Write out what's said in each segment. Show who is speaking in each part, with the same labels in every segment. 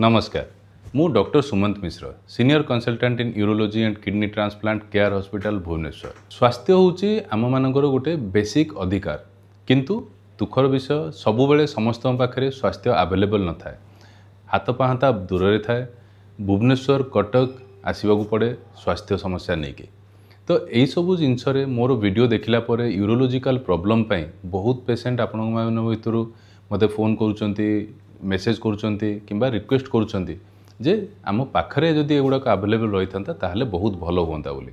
Speaker 1: नमस्कार मु doctor Sumant Mishra senior consultant in urology and kidney transplant care hospital Bhubaneswar. स्वास्थ्य होची आम मानकर गोटे बेसिक अधिकार किंतु दुखर विषय सबु बेले समस्त पाखे स्वास्थ्य अवेलेबल न थाए। हाथ पाहांता दूर रे थाए। भुवनेश्वर कटक आसवाक पड़े स्वास्थ्य समस्या नहीं कि तो यही सबू जिनस मोर वीडियो देखला पर यूरोलॉजिकल प्रॉब्लम पाई बहुत पेशेंट आपण भितर मते फोन करूचंती मेसेज करूचंती किंबा रिक्वेस्ट करूचंती जे आम पाखरे जदि एगुड़ाक अवेलेबल रही था ताहले बहुत भल हुआ बोली।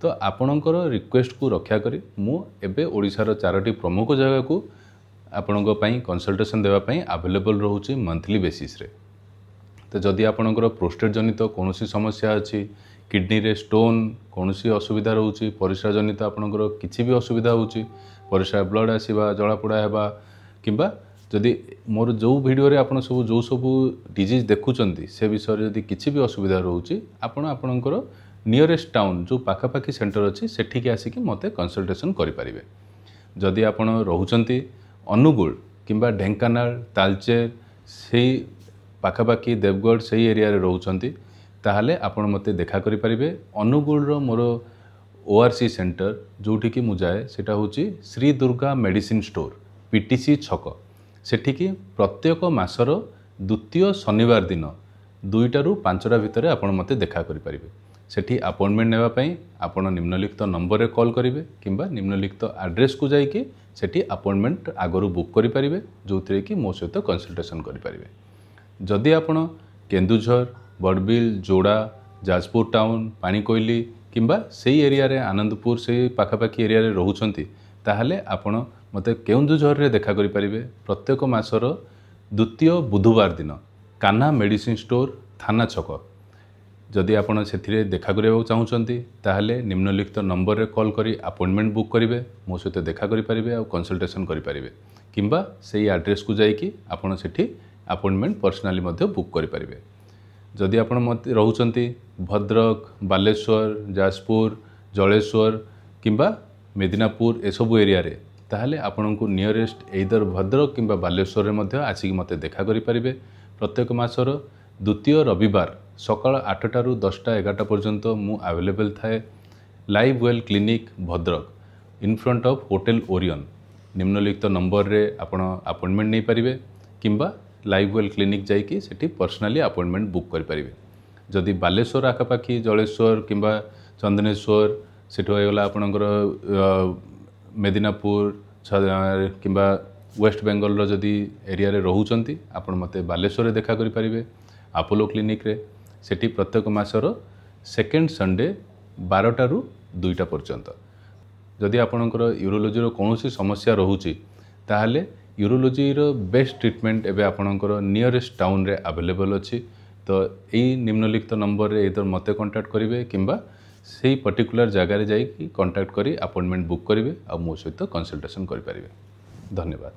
Speaker 1: तो आपणकर रिक्वेस्ट को रक्षा करी मु एबे ओडिशार 4टी प्रमुख जगह को आपणक पई कंसल्टेशन देवा पई अवेलेबल रहउची मंथली बेसिस रे। तो जदि आपणकर प्रोस्टेट जनित कौन समस्या अच्छी किडनी रे स्टोन कौन असुविधा रोचे परिस्रा जनित आपणकर किसी भी असुविधा होची परिस्रा ब्लड आसीबा जलापोड़ा हेबा किंबा जदि मोर जो वीडियो रे आपण सब जो सब डिजीज देखुचंती से विषय जदि किसी भी असुविधा रोचे आपणकर नियरेस्ट टाउन जो पाखापाखी सेंटर अच्छी सेठिकी आसिकी मते कंसल्टेशन करि परिबे। जदि आपण रहउचंती अनुगुल किंबा ढेंकानाल तालचेर से पाखापाखी देवगढ़ से एरिया रे रहउचंती ताहले आपण मते देखा करि परिबे। अनुगुल रो मोर ओआरसी सेंटर जोठी की मु जाए सेटा होची Shri Durga medicine store PTC छक सेठिकी प्रत्येक मासर द्वितीय शनिवार दिन 2टा ରୁ 5ଟା भितर आपण मते देखा करि परिबे। सेठी अपॉइंटमेंट नेबा पई आपण निम्नलिखित नंबर रे कॉल करिवे किंबा निम्नलिखित एड्रेस को जाइके सेठी अपॉइंटमेंट आगरु बुक करि परिबे जोथरे कि मो सहित कंसल्टेशन करि परिबे। जदि आपण केन्दुझर बड़बिल जोड़ा जाजपुर टाउन पानीकोइली किंबा सेई एरिया रे आनंदपुर से पाखापाखी एरिया रे रहउचंती ताहले आपण मते केन्दुझर रे देखा करि परिबे प्रत्येक मासर द्वितीय बुधवार दिन कान्हा मेडिसिन स्टोर थाना छक। जदि आपण सेथिरे देखा करिबा चाहउचंती ताहले निम्नलिखित नंबर रे कॉल करी अपॉइंटमेंट बुक करिवे मो सहित देखा करि परिबे आ कंसल्टेशन करि परिबे किंबा सेई एड्रेस को जाइकी आपण सेठी अपॉइंटमेंट पर्सनली मध्य बुक करि परिबे। जदि आपण मते रहउचंती भद्रक बालेश्वर जाजपुर जलेश्वर किंबा मेदिनापुर ए सबु एरिया रे ताहले आपण को नियरेस्ट एइदर भद्रक किंबा बालेश्वर रे मध्य आसिक मते देखा करि परिबे। प्रत्येक मासर द्वितीय रविवार सकाळ 8टा ରୁ 10ଟା 11टा पर्यंत मु अवेलेबल थाए live well clinic Bhadrak in front of hotel Orion. निम्नलिखित नंबर रे आपण अपॉइंटमेंट नहीं पारिबे किंबा लाइव वेल क्लिनिक जाइकी सेठी पर्सनली अपॉइंटमेंट बुक करि परिबे। जदि बालेश्वर आखापाखी जलेश्वर किंबा चंदनेश्वर सेठो होगला आपणकर मेदिनापुर किंबा वेस्ट बेंगल रो जदि एरिया रे रहउचंती आपण मते बालेश्वर देखा करि परिबे अपोलो क्लिनिक रे सेठी प्रत्येक मासर सेकेंड संडे 12टा ରୁ 2टा पर्यंत। जदि आपणकर यूरोलॉजी रो कोनोसी समस्या रहउची ताहले यूरोलॉजी रो बेस्ट ट्रीटमेंट एबे आपणकर नियरेस्ट टाउन रे अवेलेबल अछि। तो एई निम्नलिखित नंबर रे इधर मते कांटेक्ट करिवे किंबा सेही पर्टिकुलर जगह रे जाई कांटेक्ट करी अपॉइंटमेंट बुक करिवे आ मो सहित कंसल्टेशन करि परिवे। धन्यवाद।